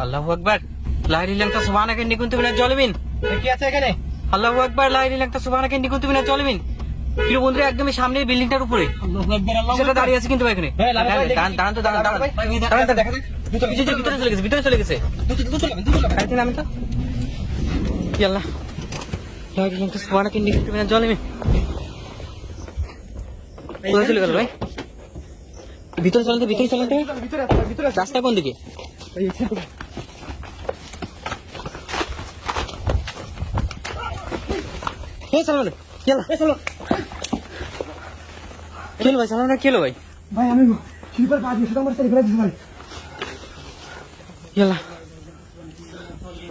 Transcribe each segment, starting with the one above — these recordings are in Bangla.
আল্লাহু আকবার লা ইলাহা ইল্লাল্লাহ সুবহানাকা ইন্নী কুনতু মিনাজ জালিমিন। কি আছে এখানে? আল্লাহু আকবার লা ইলাহা ইল্লাল্লাহ সুবহানাকা ইন্নী কুনতু মিনাজ জালিমিন। প্রিয় বন্ধুরা একদমই সামনে বিল্ডিংটার উপরে আল্লাহু আকবার আল্লাহু সেটা দাঁড়িয়ে আছে কিন্তু ভাই এখানে। হ্যাঁ, লাভ ভাই, দাঁড়ান দাঁড়ান তো দাঁড়ান দাঁড়ান দাঁড়ান তো দেখা যাক। ভিতরে চলে গেছে ভিতরে চলে গেছে। দুটো আরে নামি তো কি আল্লাহ লা ইলাহা ইল্লাল্লাহ সুবহানাকা ইন্নী কুনতু মিনাজ জালিমিন। কোথায় চলে গেল ভাই? ভিতরে চলেন তো ভিতরে চলেন তো। ভিতরে রাস্তা কোন দিকে? হে চলো কি হলো? চলো কি হলো ভাই চলো না কি হলো ভাই? ভাই, আমি স্লিপার পা দিয়ে শুধু আমার সাথে ফেলে দিছি ভাই। ইয়াল্লা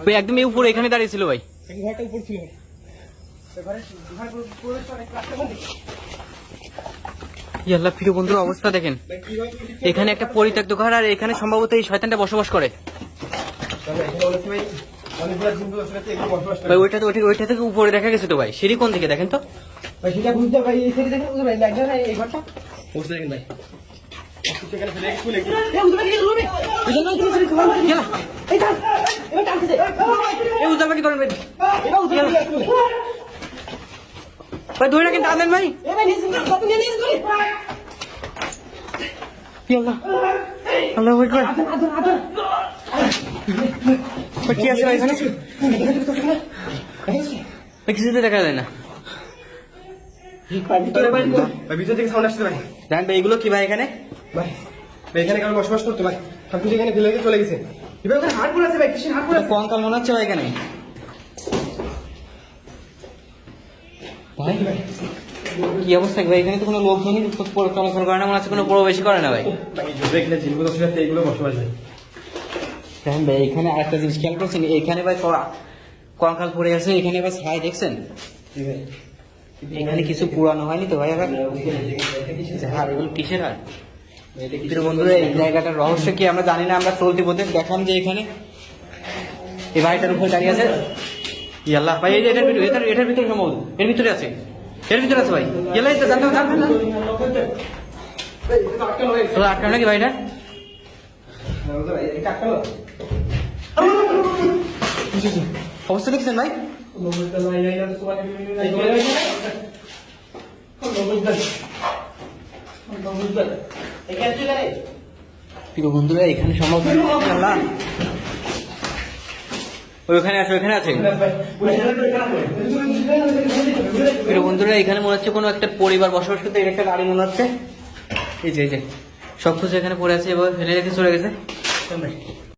ভাই একদম এই উপরে এখানে দাঁড়িয়ে ছিল ভাই। ঘরটা উপর ছিল ভাই। ইয়াল্লা প্রিয় বন্ধুর অবস্থা দেখেন, এখানে একটা পরিত্যক্ত ঘর আর এখানে সম্ভবত এই শয়তানটা বসবাস করে ভাই। ওইটা থেকে উপরে দেখা গেছে তো ভাই, সিঁড়ি কোন দিকে দেখেন তো। ভাই সেটা বুঝতে ভাই, এই সাইডে দেখেন ভাই, লাগবে না এই ঘরটা বুঝতে দেখেন ভাই। সেখানে ফেলে খুলে এই উঠবে কি করবে? এই জন্য তুমি ফেলে খাওয়া ইয়াল্লা এই টান এবার টানতে দে। এই উদ্ধার কি করেন ভাই? এবার উঠবে ভাই ধরে রাখেন টানেন ভাই। এই ভাই নিচে কত নিয়ে নিয়ে তুই ইয়াল্লা আল্লাহু আকবার আদর ভাই কি আছে ভাই এখানে? ভাই কিছুতে দেখা যায় না ভিতরে ভাই, ভিতর থেকে সাউন্ড আসছে ভাই। জানেন ভাই এগুলো কি ভাই এখানে? ভাই এখানে কেমন বসবাস করতো ভাই, সব কিছু এখানে ফেলে দিয়ে চলে গেছে। এবার ওখানে হাট পড়ে আছে ভাই, কিসের হাট পড়ে আছে? কঙ্কাল মনে হচ্ছে ভাই এখানে। ভাই কি অবস্থা ভাই? এখানে তো কোনো লোকজনই চলাচল করে না, মনে হচ্ছে কোনো প্রবেশই করে না ভাই। এখানে জিনিসগুলো ছিল এইগুলো বসবাস ভাই। দেখেন ভাই এখানে আরেকটা জিনিস খেয়াল করছেন, এখানে ভাই কঙ্কাল পড়ে আছে, এখানে ভাই ছাই দেখছেন, এখানে কিছু পুরানো হয়নি তো ভাই আবার। হার এগুলো কিসের হার? প্রিয় বন্ধুরা এই জায়গাটার রহস্য কি আমরা জানি না, আমরা চলতি পথে দেখলাম যে এখানে এই ভাইটার উপরে দাঁড়িয়ে আছে। ইয়াল্লাহ ভাই এটার ভিতরে সম্ভবত এর ভিতরে আছে, এর ভিতরে আছে ভাই। ইয়াল্লাহ এটা জানতে জানবেন না তো আটকানো নাকি ভাইটা? অবস্থা দেখছেন ভাই? প্রিয় বন্ধুরা এখানে সম্ভব ওইখানে আছে, ওইখানে আছে। প্রিয় বন্ধুরা এখানে মনে হচ্ছে কোনো একটা পরিবার বসবাস করতে, এর একটা গাড়ি মনে হচ্ছে। এই যে সব কিছু এখানে পড়ে আছে, এবার ফেলে রেখে চলে গেছে।